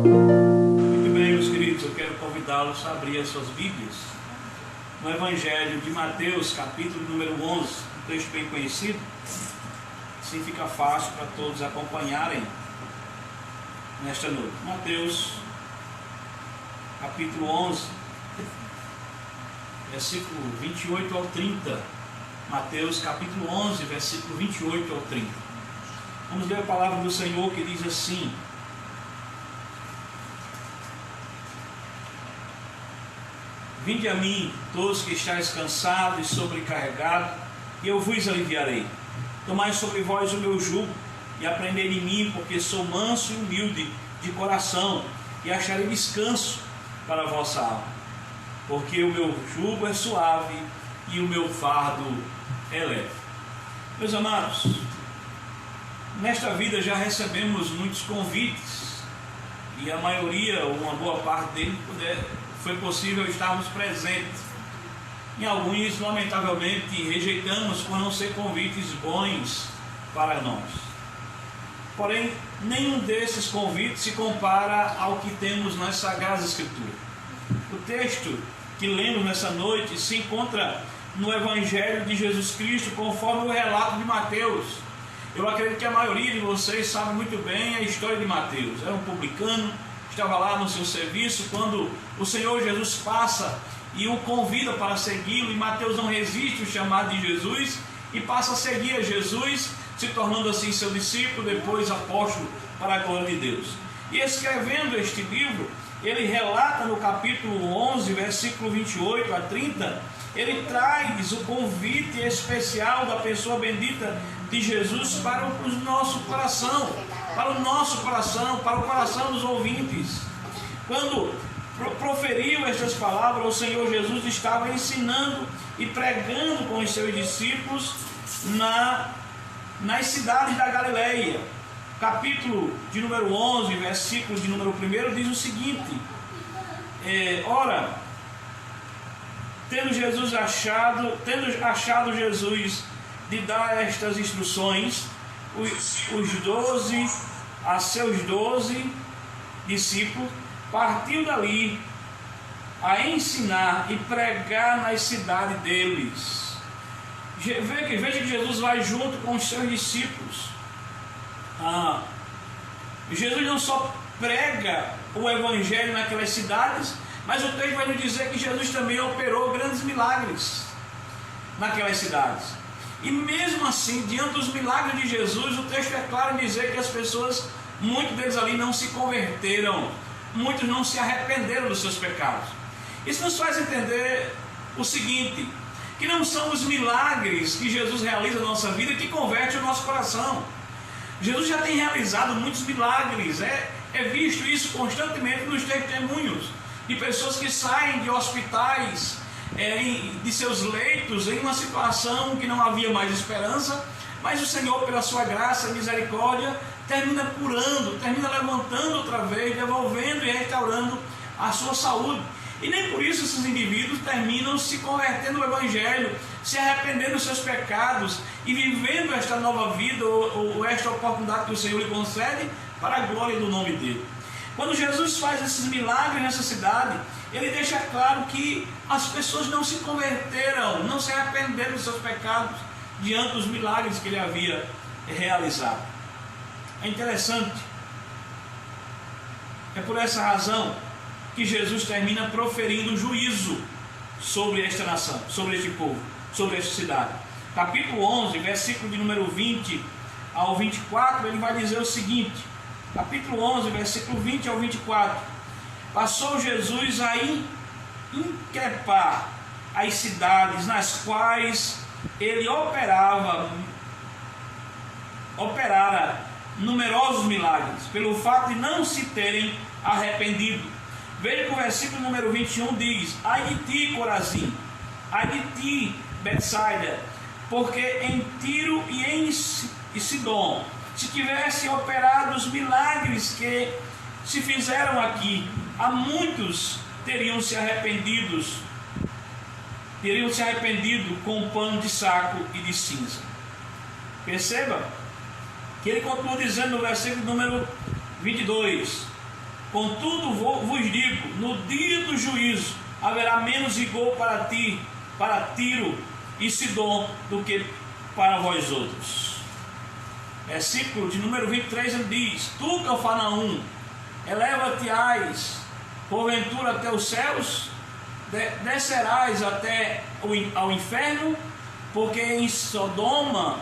Muito bem, meus queridos, eu quero convidá-los a abrir as suas Bíblias no Evangelho de Mateus, capítulo número 11, um texto bem conhecido. Assim fica fácil para todos acompanharem nesta noite. Mateus, capítulo 11, versículo 28 ao 30. Mateus, capítulo 11, versículo 28 ao 30. Vamos ler a palavra do Senhor, que diz assim: Vinde a mim, todos que estáis cansados e sobrecarregados, e eu vos aliviarei. Tomai sobre vós o meu jugo, e aprendei de mim, porque sou manso e humilde de coração, e acharei descanso para a vossa alma. Porque o meu jugo é suave, e o meu fardo é leve. Meus amados, nesta vida já recebemos muitos convites, e a maioria, ou uma boa parte dele, foi possível estarmos presentes. Em alguns, lamentavelmente, rejeitamos por não ser convites bons para nós. Porém, nenhum desses convites se compara ao que temos nas Sagradas Escrituras. O texto que lemos nessa noite se encontra no Evangelho de Jesus Cristo, conforme o relato de Mateus. Eu acredito que a maioria de vocês sabe muito bem a história de Mateus. Era um publicano, estava lá no seu serviço, quando o Senhor Jesus passa e o convida para segui-lo, e Mateus não resiste ao chamado de Jesus e passa a seguir a Jesus, se tornando assim seu discípulo, depois apóstolo para a glória de Deus. E escrevendo este livro, ele relata no capítulo 11, versículo 28 a 30, ele traz o convite especial da pessoa bendita de Jesus para o nosso coração, para o nosso coração, para o coração dos ouvintes. Quando proferiu estas palavras, o Senhor Jesus estava ensinando e pregando com os seus discípulos nas cidades da Galileia. Capítulo de número 11, versículo de número 1 diz o seguinte: ora, tendo achado Jesus de dar estas instruções, a seus 12 discípulos, partiu dali a ensinar e pregar nas cidades deles. Veja que Jesus vai junto com os seus discípulos. Jesus não só prega o Evangelho naquelas cidades, mas o texto vai nos dizer que Jesus também operou grandes milagres naquelas cidades. E mesmo assim, diante dos milagres de Jesus, o texto é claro em dizer que as pessoas, muitos deles ali não se converteram, muitos não se arrependeram dos seus pecados. Isso nos faz entender o seguinte: que não são os milagres que Jesus realiza na nossa vida que converte o nosso coração. Jesus já tem realizado muitos milagres, é visto isso constantemente nos testemunhos de pessoas que saem de hospitais, de seus leitos, em uma situação que não havia mais esperança, mas o Senhor, pela sua graça e misericórdia, termina curando, termina levantando outra vez, devolvendo e restaurando a sua saúde. E nem por isso esses indivíduos terminam se convertendo ao Evangelho, se arrependendo dos seus pecados e vivendo esta nova vida, ou esta oportunidade que o Senhor lhe concede para a glória do nome dele. Quando Jesus faz esses milagres nessa cidade, ele deixa claro que as pessoas não se converteram, não se arrependeram dos seus pecados diante dos milagres que ele havia realizado. É interessante, é por essa razão que Jesus termina proferindo juízo sobre esta nação, sobre este povo, sobre esta cidade. Capítulo 11, versículo de número 20 ao 24, ele vai dizer o seguinte: capítulo 11, versículo 20 ao 24. Passou Jesus a increpar as cidades nas quais ele operara numerosos milagres, pelo fato de não se terem arrependido. Veja que o versículo número 21 diz: ai de ti, Corazim, ai de ti, Betsaida, porque em Tiro e em Sidom, se tivessem operado os milagres que se fizeram aqui, há muitos teriam se arrependido com pano de saco e de cinza. Perceba que ele continua dizendo no versículo número 22: Contudo vos digo, no dia do juízo haverá menos rigor para Tiro e Sidom, do que para vós outros. Versículo de número 23 diz: Tu, Cafarnaum, eleva-te-ás porventura até os céus, descerás até ao inferno, porque em Sodoma,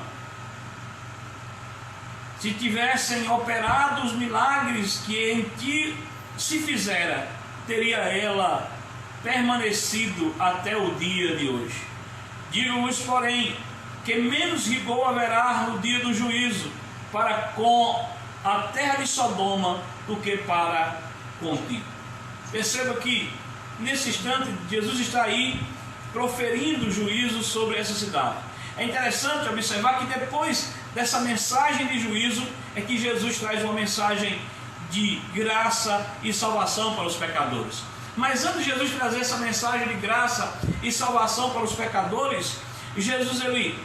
se tivessem operado os milagres que em ti se fizera, teria ela permanecido até o dia de hoje. Digo-vos, porém, que menos rigor haverá no dia do juízo para com a terra de Sodoma do que para contigo. Perceba que nesse instante Jesus está aí proferindo juízo sobre essa cidade. É interessante observar que depois dessa mensagem de juízo é que Jesus traz uma mensagem de graça e salvação para os pecadores. Mas antes de Jesus trazer essa mensagem de graça e salvação para os pecadores, Jesus ele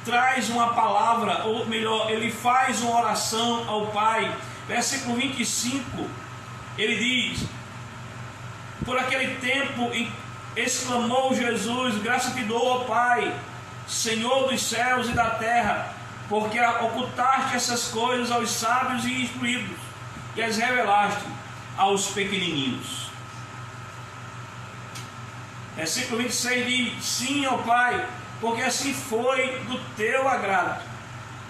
traz uma palavra, ou melhor, ele faz uma oração ao Pai. Versículo 25, ele diz: por aquele tempo exclamou Jesus: graça te dou, ó Pai, Senhor dos céus e da terra, porque ocultaste essas coisas aos sábios e instruídos e as revelaste aos pequenininhos. Versículo 26 diz: sim, ó Pai, porque assim foi do teu agrado.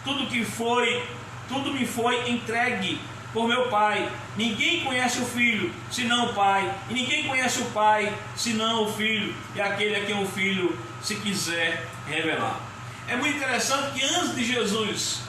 Tudo me foi entregue por meu Pai. Ninguém conhece o Filho senão o Pai, e ninguém conhece o Pai senão o Filho, e aquele a quem o Filho se quiser revelar. É muito interessante que antes de Jesus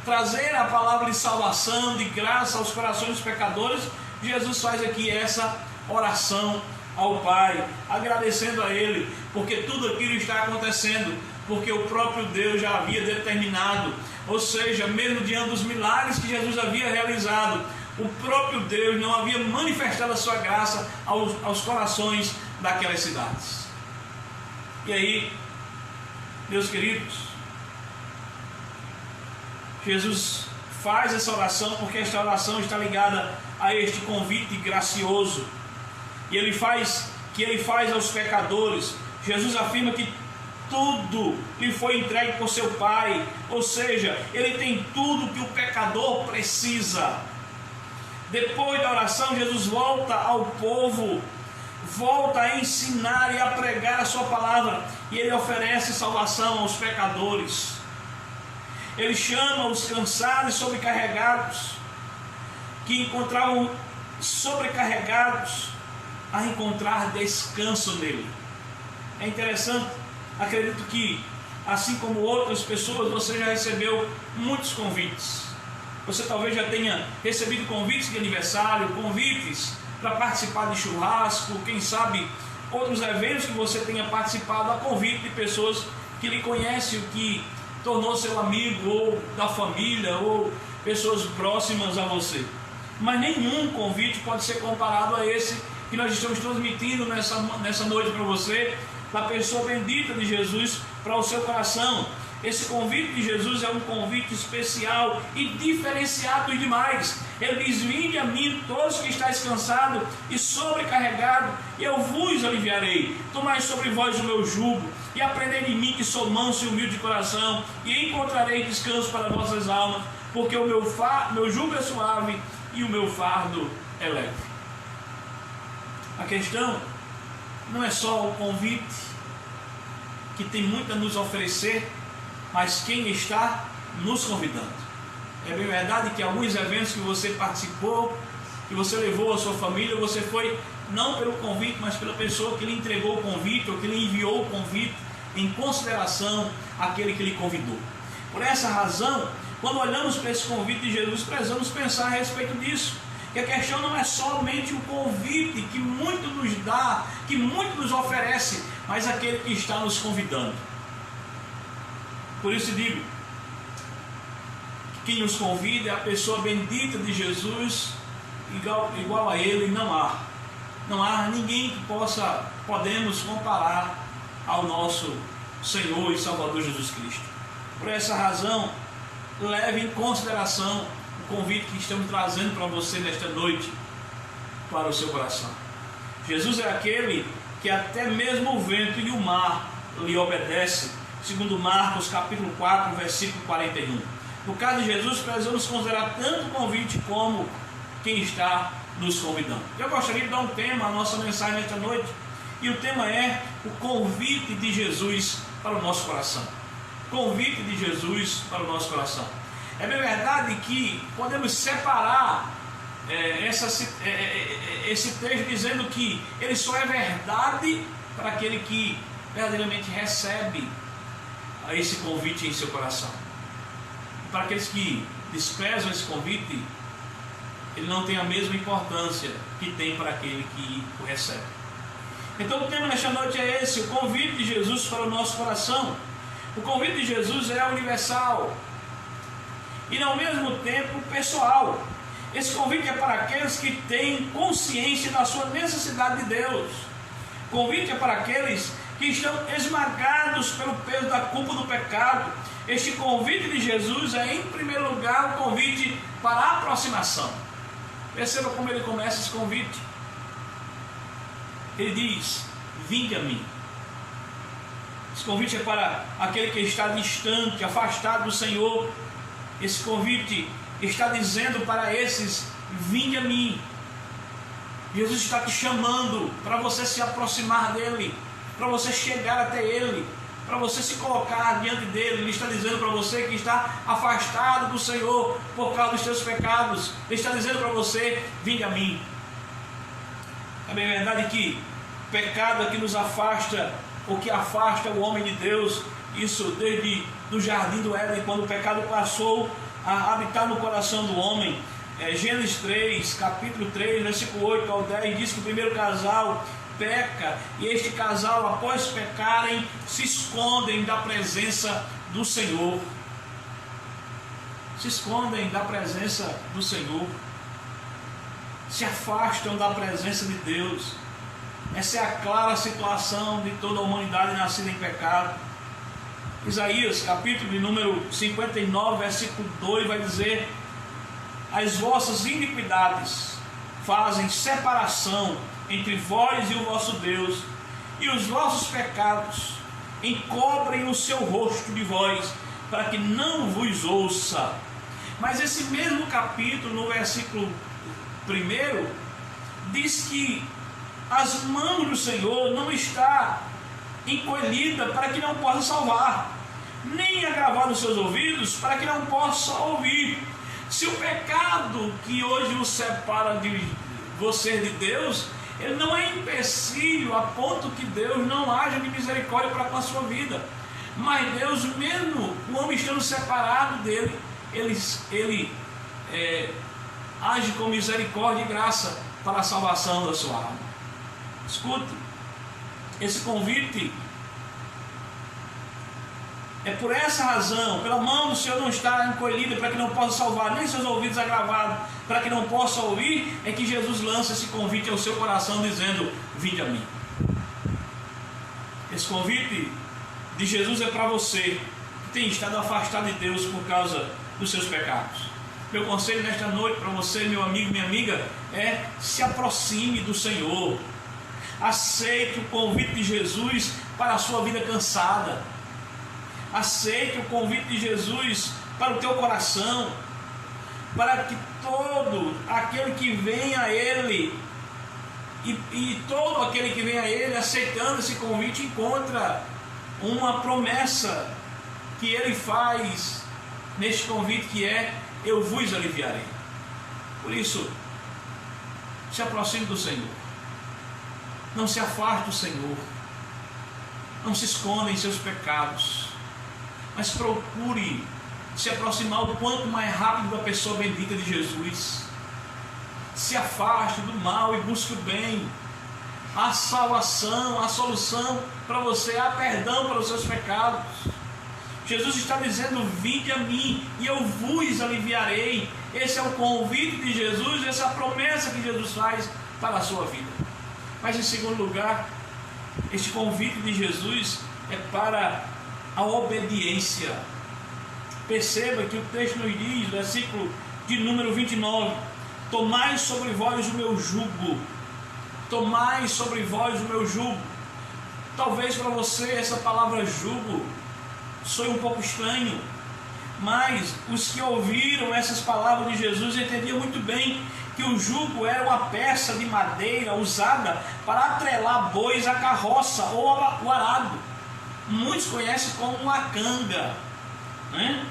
trazer a palavra de salvação, de graça aos corações dos pecadores, Jesus faz aqui essa oração ao Pai, agradecendo a Ele, porque tudo aquilo está acontecendo, porque o próprio Deus já havia determinado. Ou seja, mesmo diante dos milagres que Jesus havia realizado, o próprio Deus não havia manifestado a sua graça aos corações daquelas cidades. E aí, meus queridos, Jesus faz essa oração porque esta oração está ligada a este convite gracioso. E ele faz aos pecadores. Jesus afirma que tudo lhe foi entregue por seu Pai, ou seja, ele tem tudo que o pecador precisa. Depois da oração, Jesus volta ao povo, volta a ensinar e a pregar a sua palavra, e ele oferece salvação aos pecadores. Ele chama os cansados e sobrecarregados, que encontravam sobrecarregados, a encontrar descanso nele. É interessante, acredito que, assim como outras pessoas, você já recebeu muitos convites. Você talvez já tenha recebido convites de aniversário, convites para participar de churrasco, quem sabe outros eventos que você tenha participado a convite de pessoas que lhe conhecem, o que tornou seu amigo, ou da família, ou pessoas próximas a você. Mas nenhum convite pode ser comparado a esse que nós estamos transmitindo nessa noite para você, da pessoa bendita de Jesus para o seu coração. Esse convite de Jesus é um convite especial e diferenciado demais. Ele diz: vinde a mim todos que estáis cansados e sobrecarregados, e eu vos aliviarei. Tomai sobre vós o meu jugo e aprendei de mim, que sou manso e humilde de coração, e encontrarei descanso para vossas almas, porque o meu jugo é suave e o meu fardo é leve. A questão não é só o convite, que tem muito a nos oferecer, mas quem está nos convidando. É bem verdade que alguns eventos que você participou, que você levou a sua família, você foi não pelo convite, mas pela pessoa que lhe entregou o convite, ou que lhe enviou o convite, em consideração àquele que lhe convidou. Por essa razão, quando olhamos para esse convite de Jesus, precisamos pensar a respeito disso. Que a questão não é somente o convite que muito nos dá, que muito nos oferece, mas aquele que está nos convidando. Por isso digo, que quem nos convida é a pessoa bendita de Jesus, igual a ele não há ninguém que podemos comparar ao nosso Senhor e Salvador Jesus Cristo. Por essa razão, leve em consideração o convite que estamos trazendo para você nesta noite. para o seu coração. Jesus é aquele que até mesmo o vento e o mar lhe obedecem, segundo Marcos capítulo 4, versículo 41. No caso de Jesus, precisamos considerar tanto o convite como quem está nos convidando. Eu gostaria de dar um tema à nossa mensagem nesta noite, e o tema é o convite de Jesus para o nosso coração. Convite de Jesus para o nosso coração. É bem verdade que podemos separar esse texto dizendo que ele só é verdade para aquele que verdadeiramente recebe esse convite em seu coração. Para aqueles que desprezam esse convite, ele não tem a mesma importância que tem para aquele que o recebe. Então o tema nesta noite é esse: o convite de Jesus para o nosso coração. O convite de Jesus é universal e ao mesmo tempo pessoal. Esse convite é para aqueles que têm consciência da sua necessidade de Deus. O convite é para aqueles que estão esmagados pelo peso da culpa do pecado. Este convite de Jesus é, em primeiro lugar, o convite para a aproximação. Perceba como ele começa esse convite. Ele diz: vinde a mim. Esse convite é para aquele que está distante, afastado do Senhor. Esse convite está dizendo para esses: vinde a mim. Jesus está te chamando para você se aproximar dele, para você chegar até ele, para você se colocar diante dele. Ele está dizendo para você que está afastado do Senhor por causa dos seus pecados. Ele está dizendo para você: vinde a mim. É bem verdade que o pecado é que nos afasta, o que afasta o homem de Deus. Isso desde do jardim do Éden, quando o pecado passou a habitar no coração do homem. Gênesis 3, capítulo 3, versículo 8 ao 10, diz que o primeiro casal peca, e este casal, após pecarem, se escondem da presença do Senhor. Se escondem da presença do Senhor, se afastam da presença de Deus. Essa é a clara situação de toda a humanidade nascida em pecado. Isaías, capítulo de número 59, versículo 2, vai dizer: as vossas iniquidades fazem separação entre vós e o vosso Deus, e os vossos pecados encobrem o seu rosto de vós, para que não vos ouça. Mas esse mesmo capítulo, no versículo 1, diz que as mãos do Senhor não está encolhida para que não possa salvar, nem agravado os seus ouvidos para que não possa ouvir. Se o pecado que hoje o separa de você de Deus, ele não é empecilho a ponto que Deus não haja de misericórdia para com a sua vida. Mas Deus, mesmo o homem estando separado dele, ele age com misericórdia e graça para a salvação da sua alma. Escute, esse convite é por essa razão, pela mão do Senhor não está encolhida para que não possa salvar, nem seus ouvidos agravados para que não possa ouvir, é que Jesus lança esse convite ao seu coração dizendo: vinde a mim. Esse convite de Jesus é para você que tem estado afastado de Deus por causa dos seus pecados. Meu conselho nesta noite para você, meu amigo, minha amiga, é: se aproxime do Senhor. Aceite o convite de Jesus para a sua vida cansada. Aceite o convite de Jesus para o teu coração, para que todo aquele que vem a Ele, e todo aquele que vem a Ele aceitando esse convite, encontra uma promessa que Ele faz neste convite, que é: eu vos aliviarei. Por isso, se aproxime do Senhor. Não se afaste do Senhor. Não se esconda em seus pecados, mas procure se aproximar o quanto mais rápido da pessoa bendita de Jesus. Se afaste do mal e busque o bem. A salvação, a solução para você, há perdão para os seus pecados. Jesus está dizendo: vinde a mim e eu vos aliviarei. Esse é o convite de Jesus, essa é a promessa que Jesus faz para a sua vida. Mas em segundo lugar, este convite de Jesus é para a obediência. Perceba que o texto nos diz, versículo de número 29, tomai sobre vós o meu jugo. Tomai sobre vós o meu jugo. Talvez para você essa palavra jugo soe um pouco estranho, mas os que ouviram essas palavras de Jesus entendiam muito bem que o jugo era uma peça de madeira usada para atrelar bois à carroça ou ao arado. Muitos conhecem como uma canga, né?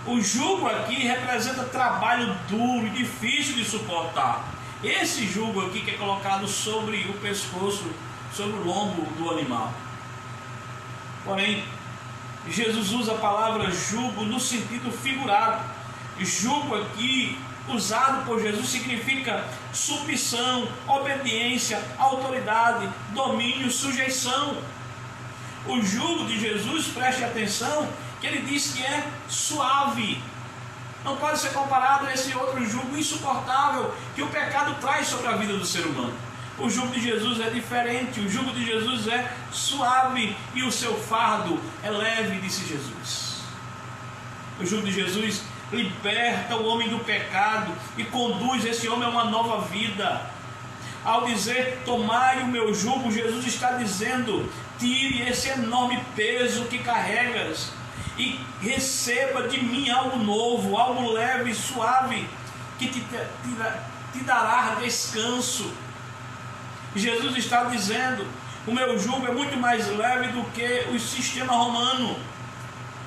O jugo aqui representa trabalho duro e difícil de suportar. Esse jugo aqui que é colocado sobre o pescoço, sobre o lombo do animal. Porém, Jesus usa a palavra jugo no sentido figurado. Jugo aqui, usado por Jesus, significa submissão, obediência, autoridade, domínio, sujeição. O jugo de Jesus, preste atenção, que ele diz que é suave. Não pode ser comparado a esse outro jugo insuportável que o pecado traz sobre a vida do ser humano. O jugo de Jesus é diferente, o jugo de Jesus é suave e o seu fardo é leve, disse Jesus. O jugo de Jesus liberta o homem do pecado e conduz esse homem a uma nova vida. Ao dizer, tomai o meu jugo, Jesus está dizendo, tire esse enorme peso que carregas e receba de mim algo novo, algo leve e suave, que te dará descanso. Jesus está dizendo, o meu jugo é muito mais leve do que o sistema romano.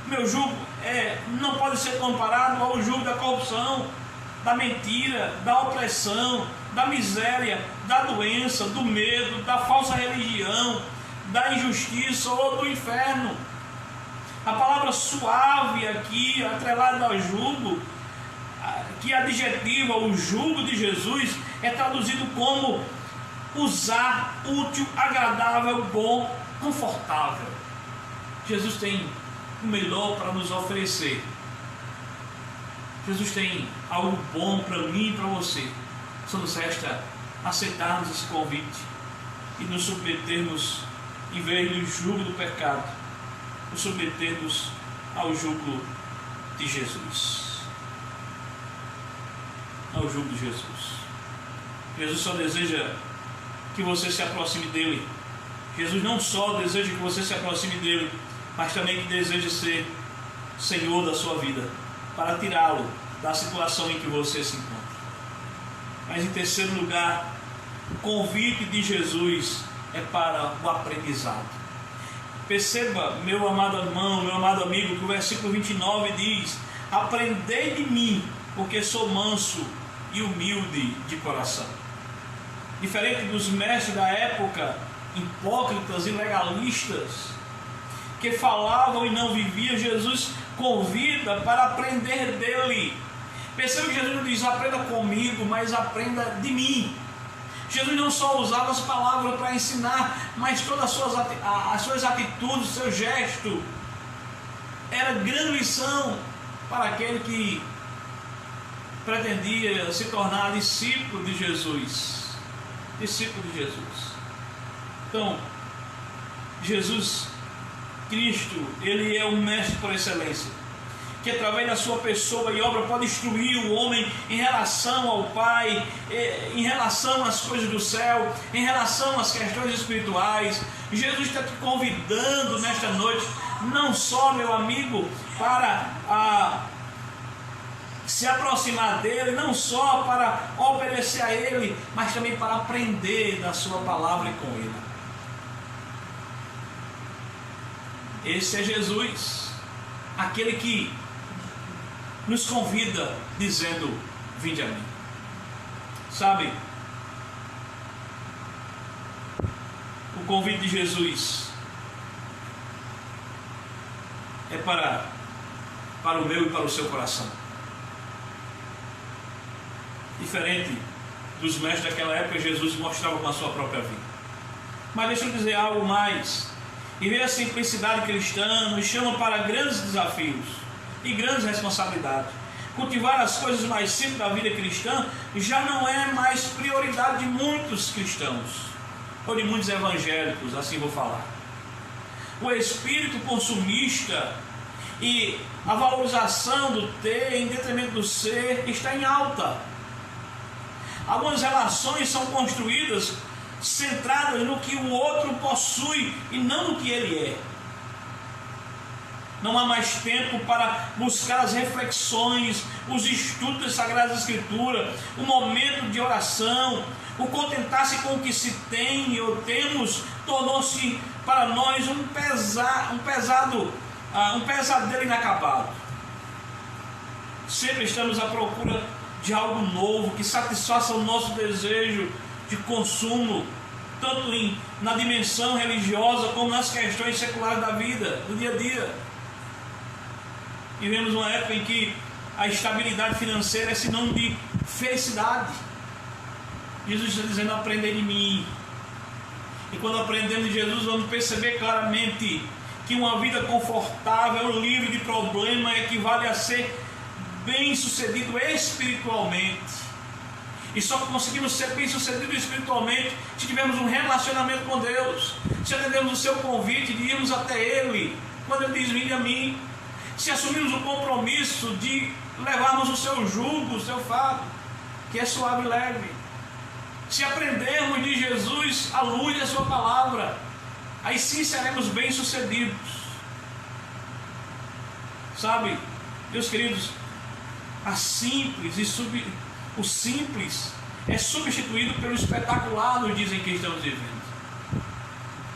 O meu jugo não pode ser comparado ao jugo da corrupção, da mentira, da opressão, da miséria, da doença, do medo, da falsa religião, da injustiça ou do inferno. A palavra suave aqui, atrelada ao jugo, que adjetiva o jugo de Jesus, é traduzido como usar, útil, agradável, bom, confortável. Jesus tem o melhor para nos oferecer. Jesus tem algo bom para mim e para você. Só nos resta aceitarmos esse convite e nos submetermos, em vez do jugo do pecado, nos submetermos ao jugo de Jesus. Ao jugo de Jesus. Jesus só deseja que você se aproxime dele. Jesus não só deseja que você se aproxime dele, mas também que deseja ser Senhor da sua vida, para tirá-lo da situação em que você se encontra. Mas em terceiro lugar, o convite de Jesus é para o aprendizado. Perceba, meu amado irmão, meu amado amigo, que o versículo 29 diz, aprendei de mim, porque sou manso e humilde de coração. Diferente dos mestres da época, hipócritas e legalistas, que falavam e não viviam, Jesus convida para aprender dele. Perceba que Jesus não diz, aprenda comigo, mas aprenda de mim. Jesus não só usava as palavras para ensinar, mas todas as suas atitudes, o seu gesto, era grande lição para aquele que pretendia se tornar discípulo de Jesus. Discípulo de Jesus. Então, Jesus Cristo, ele é o mestre por excelência, que através da sua pessoa e obra pode instruir o homem em relação ao Pai, em relação às coisas do céu, em relação às questões espirituais. Jesus está te convidando nesta noite, não só, meu amigo, para se aproximar dele, não só para obedecer a ele, mas também para aprender da sua palavra e com ele. Esse é Jesus, aquele que nos convida dizendo, vinde a mim. Sabe, o convite de Jesus é para o meu e para o seu coração. Diferente dos mestres daquela época, Jesus mostrava com a sua própria vida. Mas deixa eu dizer algo mais. E ver a simplicidade cristã nos chama para grandes desafios e grandes responsabilidades. Cultivar as coisas mais simples da vida cristã já não é mais prioridade de muitos cristãos, ou de muitos evangélicos, assim vou falar. O espírito consumista e a valorização do ter em detrimento do ser está em alta. Algumas relações são construídas centradas no que o outro possui e não no que ele é. Não há mais tempo para buscar as reflexões, os estudos das Sagradas Escrituras, o momento de oração, o contentar-se com o que se tem ou temos, tornou-se para nós um pesadelo inacabado. Sempre estamos à procura de algo novo, que satisfaça o nosso desejo de consumo, tanto na dimensão religiosa como nas questões seculares da vida, do dia a dia. Vivemos uma época em que a estabilidade financeira é sinônimo de felicidade. Jesus está dizendo: aprender de mim. E quando aprendemos de Jesus, vamos perceber claramente que uma vida confortável, livre de problema, equivale a ser bem-sucedido espiritualmente. E só conseguimos ser bem-sucedidos espiritualmente se tivermos um relacionamento com Deus, se atendemos o seu convite de irmos até Ele, quando Ele diz: vinde a mim. Se assumirmos o compromisso de levarmos o seu jugo, o seu fardo, que é suave e leve. Se aprendermos de Jesus à luz da sua palavra, aí sim seremos bem-sucedidos. Sabe, meus queridos, o simples é substituído pelo espetacular, nos dizem que estamos vivendo.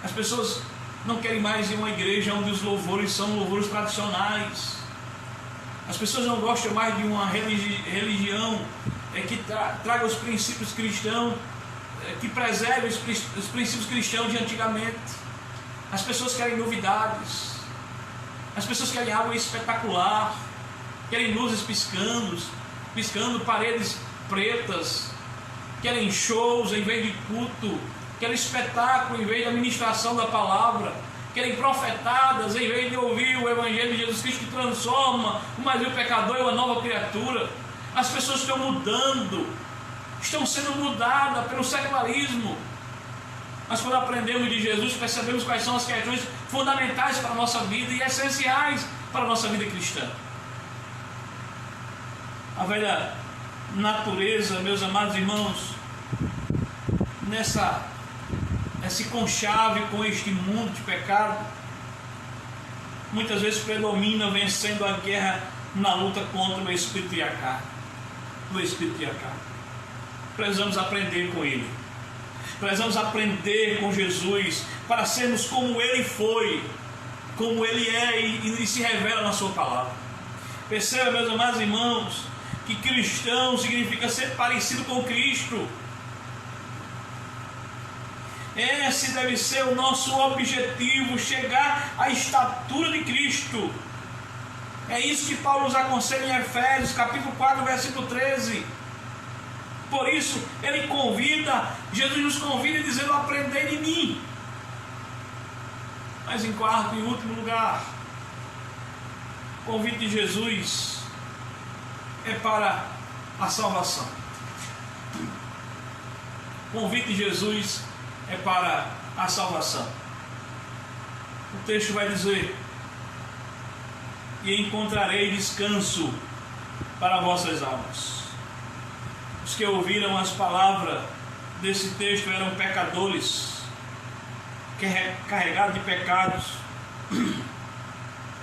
As pessoas não querem mais ir a uma igreja onde os louvores são louvores tradicionais. As pessoas não gostam mais de uma religião que traga os princípios cristãos, que preserve os princípios cristãos de antigamente. As pessoas querem novidades. As pessoas querem algo espetacular. Querem luzes piscando, paredes pretas. Querem shows em vez de culto. Querem espetáculo em vez de administração da palavra. Querem profetadas em vez de ouvir o Evangelho de Jesus Cristo, que transforma o mais vil pecador em uma nova criatura. As pessoas estão mudando, estão sendo mudadas pelo secularismo. Mas quando aprendemos de Jesus, percebemos quais são as questões fundamentais para a nossa vida e essenciais para a nossa vida cristã. A velha natureza, meus amados irmãos, esse conchave com este mundo de pecado, muitas vezes predomina, vencendo a guerra na luta contra o espírito e a carne. Precisamos aprender com Ele. Precisamos aprender com Jesus para sermos como Ele foi, como Ele é e se revela na sua palavra. Perceba, meus amados irmãos, que cristão significa ser parecido com Cristo. Esse deve ser o nosso objetivo, chegar à estatura de Cristo. É isso que Paulo nos aconselha em Efésios, capítulo 4, versículo 13. Por isso, Jesus nos convida dizendo: aprendei de mim. Mas em quarto e último lugar, o convite de Jesus é para a salvação. O convite de Jesus é para a salvação. O texto vai dizer: e encontrarei descanso para vossas almas. Os que ouviram as palavras desse texto eram pecadores, carregados de pecados.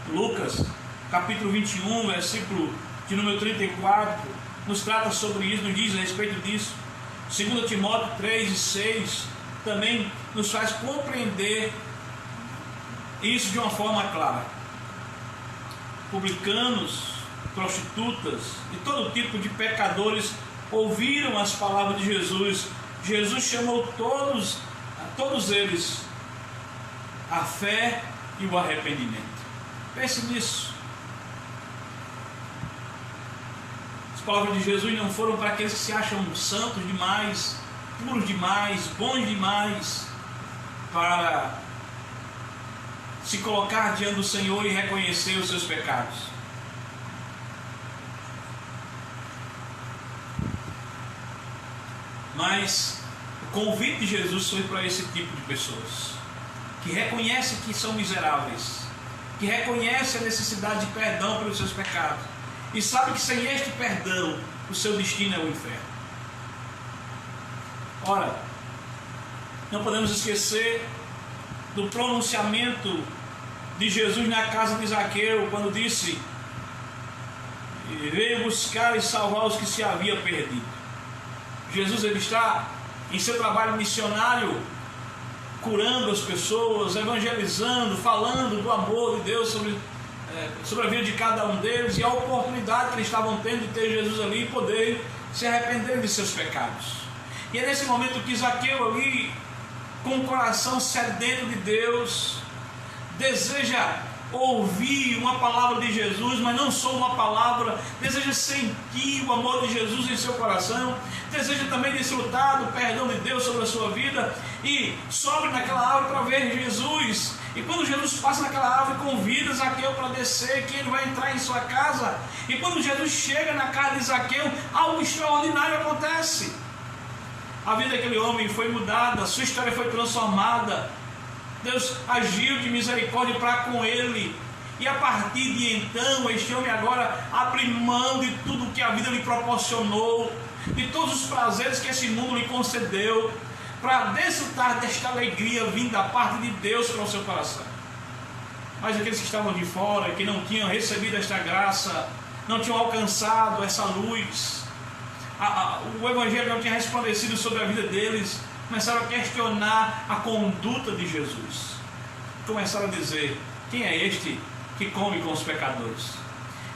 Lucas, capítulo 21, versículo de número 34, nos trata sobre isso, nos diz a respeito disso. 2 Timóteo 3 e 6 também nos faz compreender isso de uma forma clara. Publicanos, prostitutas e todo tipo de pecadores ouviram as palavras de Jesus. Jesus chamou todos eles à fé e o arrependimento. Pense nisso. As palavras de Jesus não foram para aqueles que se acham santos demais, puros demais, bons demais, para se colocar diante do Senhor e reconhecer os seus pecados. Mas o convite de Jesus foi para esse tipo de pessoas, que reconhecem que são miseráveis, que reconhecem a necessidade de perdão pelos seus pecados, e sabem que sem este perdão, o seu destino é o inferno. Ora, não podemos esquecer do pronunciamento de Jesus na casa de Zaqueu, quando disse: veio buscar e salvar os que se haviam perdido. Jesus, ele está em seu trabalho missionário, curando as pessoas, evangelizando, falando do amor de Deus sobre a vida de cada um deles, e a oportunidade que eles estavam tendo de ter Jesus ali e poder se arrepender de seus pecados. E é nesse momento que Zaqueu ali, com o coração sedento de Deus, deseja ouvir uma palavra de Jesus, mas não só uma palavra, deseja sentir o amor de Jesus em seu coração, deseja também desfrutar do perdão de Deus sobre a sua vida, e sobe naquela árvore para ver Jesus. E quando Jesus passa naquela árvore, convida Zaqueu para descer, que ele vai entrar em sua casa. E quando Jesus chega na casa de Zaqueu, algo extraordinário acontece. A vida daquele homem foi mudada, sua história foi transformada. Deus agiu de misericórdia para com ele. E a partir de então, este homem agora abre mão de tudo que a vida lhe proporcionou, de todos os prazeres que esse mundo lhe concedeu, para desfrutar desta alegria vinda da parte de Deus para o seu coração. Mas aqueles que estavam de fora, que não tinham recebido esta graça, não tinham alcançado essa luz, o Evangelho não tinha resplandecido sobre a vida deles, começaram a questionar a conduta de Jesus. Começaram a dizer: quem é este que come com os pecadores?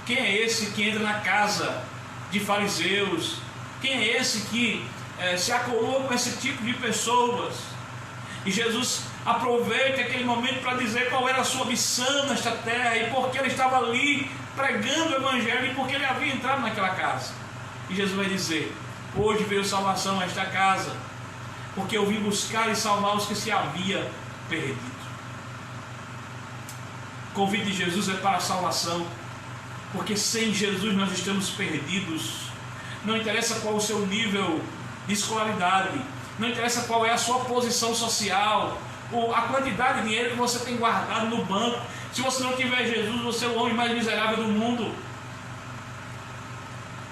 Quem é esse que entra na casa de fariseus? Quem é esse que se acolou com esse tipo de pessoas? E Jesus aproveita aquele momento para dizer qual era a sua missão nesta terra, e porque ele estava ali pregando o Evangelho, e porque ele havia entrado naquela casa. E Jesus vai dizer: hoje veio salvação a esta casa, porque eu vim buscar e salvar os que se havia perdido. O convite de Jesus é para a salvação, porque sem Jesus nós estamos perdidos. Não interessa qual o seu nível de escolaridade, não interessa qual é a sua posição social, ou a quantidade de dinheiro que você tem guardado no banco. Se você não tiver Jesus, você é o homem mais miserável do mundo.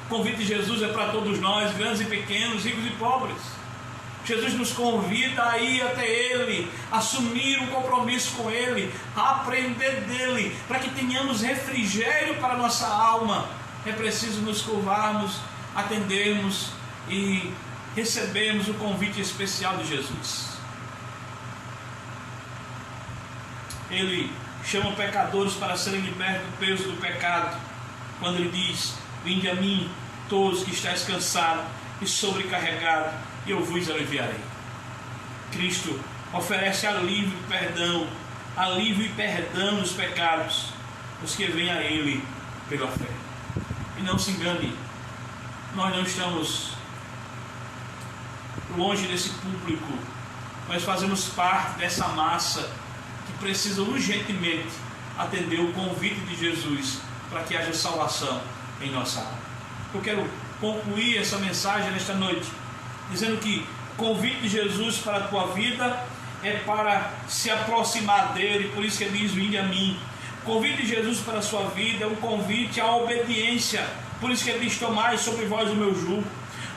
O convite de Jesus é para todos nós, grandes e pequenos, ricos e pobres. Jesus nos convida a ir até Ele, assumir um compromisso com Ele, a aprender dEle, para que tenhamos refrigério para a nossa alma. É preciso nos curvarmos, atendermos e recebermos o convite especial de Jesus. Ele chama pecadores para serem libertos do peso do pecado, quando Ele diz: vinde a mim, todos que estáis cansados e sobrecarregados, e eu vos aliviarei. Cristo oferece alívio e perdão dos pecados, os que vêm a Ele pela fé. E não se engane, nós não estamos longe desse público, nós fazemos parte dessa massa que precisa urgentemente atender o convite de Jesus para que haja salvação em nossa alma. Eu quero concluir essa mensagem nesta noite dizendo que o convite de Jesus para a tua vida é para se aproximar dele, por isso que ele diz: vinde a mim. O convite de Jesus para a sua vida é um convite à obediência, por isso que ele diz: tomai sobre vós o meu jugo.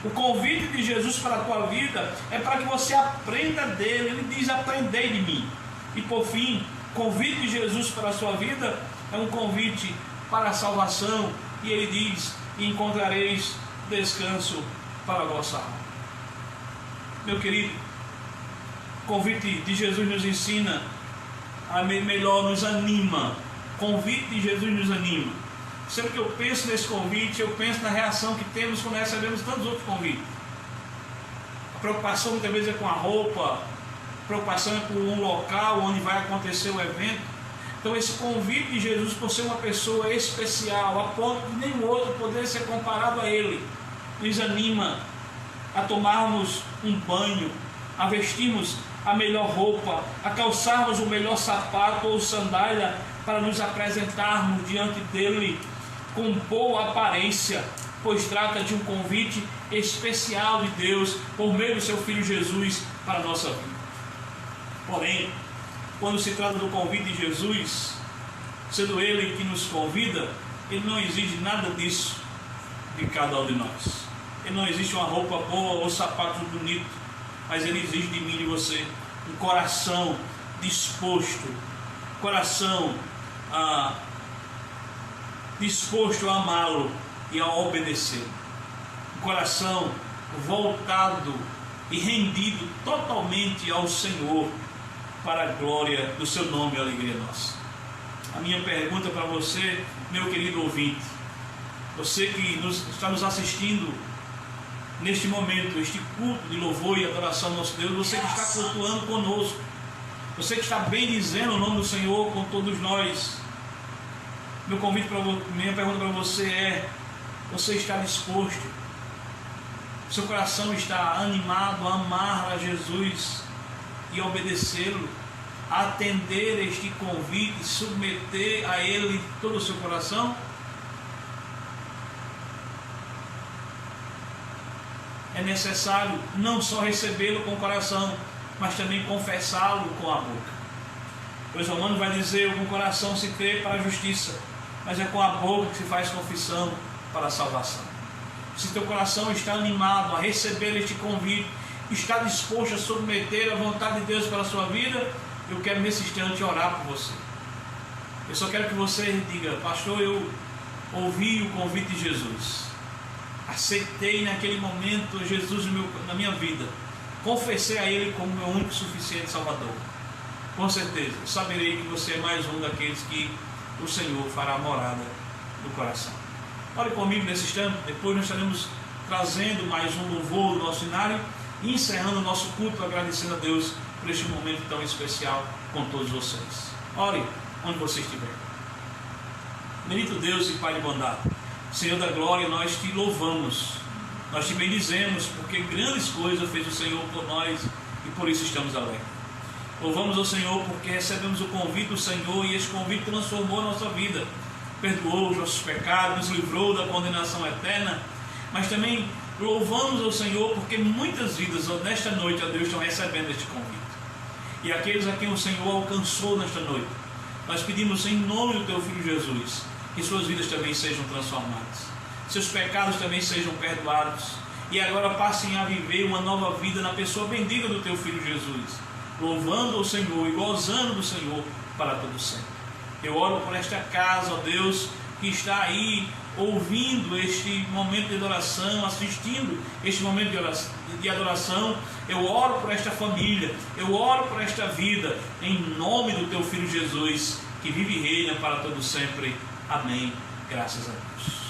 O convite de Jesus para a tua vida é para que você aprenda dele. Ele diz: aprendei de mim. E por fim, o convite de Jesus para a sua vida é um convite para a salvação, e ele diz: e encontrareis descanso para a vossa alma. Meu querido, o convite de Jesus nos ensina, melhor, nos anima. O convite de Jesus nos anima. Sempre que eu penso nesse convite, eu penso na reação que temos quando recebemos tantos outros convites. A preocupação muitas vezes é com a roupa, a preocupação é com um local onde vai acontecer o evento. Então esse convite de Jesus, por ser uma pessoa especial, a ponto de nenhum outro poder ser comparado a Ele, nos anima a tomarmos um banho, a vestirmos a melhor roupa, a calçarmos o melhor sapato ou sandália, para nos apresentarmos diante dele com boa aparência, pois trata de um convite especial de Deus por meio do seu Filho Jesus para a nossa vida. Porém, quando se trata do convite de Jesus, sendo Ele que nos convida, Ele não exige nada disso de cada um de nós. Ele não exige uma roupa boa ou sapatos bonitos. mas Ele exige de mim e de você um coração disposto, coração disposto a amá-lo e a obedecer, um coração voltado e rendido totalmente ao Senhor, para a glória do seu nome e a alegria nossa. A minha pergunta para você, meu querido ouvinte, você que está nos assistindo neste momento, este culto de louvor e adoração ao nosso Deus, você que está cultuando conosco, você que está bendizendo o nome do Senhor com todos nós, minha pergunta para você é: você está disposto? Seu coração está animado a amar a Jesus e obedecê-lo, a atender este convite, submeter a Ele todo o seu coração? É necessário não só recebê-lo com o coração, mas também confessá-lo com a boca. Pois Romanos vai dizer: com o coração se crê para a justiça, mas é com a boca que se faz confissão para a salvação. Se teu coração está animado a receber este convite, está disposto a submeter a vontade de Deus para a sua vida, eu quero nesse instante orar por você. Eu só quero que você diga: pastor, eu ouvi o convite de Jesus, aceitei naquele momento Jesus na minha vida, confessei a Ele como meu único e suficiente Salvador. Com certeza, eu saberei que você é mais um daqueles que o Senhor fará morada no coração. Ore comigo nesse instante, depois nós estaremos trazendo mais um louvor do nosso cenário e encerrando o nosso culto, agradecendo a Deus por este momento tão especial com todos vocês. Ore onde você estiver. Bendito Deus e Pai de bondade, Senhor da glória, nós te louvamos, nós te bendizemos, porque grandes coisas fez o Senhor por nós e por isso estamos alegres. Louvamos ao Senhor porque recebemos o convite do Senhor e esse convite transformou a nossa vida, perdoou os nossos pecados, nos livrou da condenação eterna, mas também louvamos ao Senhor porque muitas vidas nesta noite, ó Deus, estão recebendo este convite. E aqueles a quem o Senhor alcançou nesta noite, nós pedimos em nome do Teu Filho Jesus, que suas vidas também sejam transformadas, seus pecados também sejam perdoados, e agora passem a viver uma nova vida na pessoa bendita do Teu Filho Jesus, louvando ao Senhor e gozando do Senhor para todo sempre. Eu oro por esta casa, ó Deus, que está aí ouvindo este momento de adoração, assistindo este momento de adoração. Eu oro por esta família, eu oro por esta vida, em nome do Teu Filho Jesus, que vive e reina para todo sempre. Amém. Graças a Deus.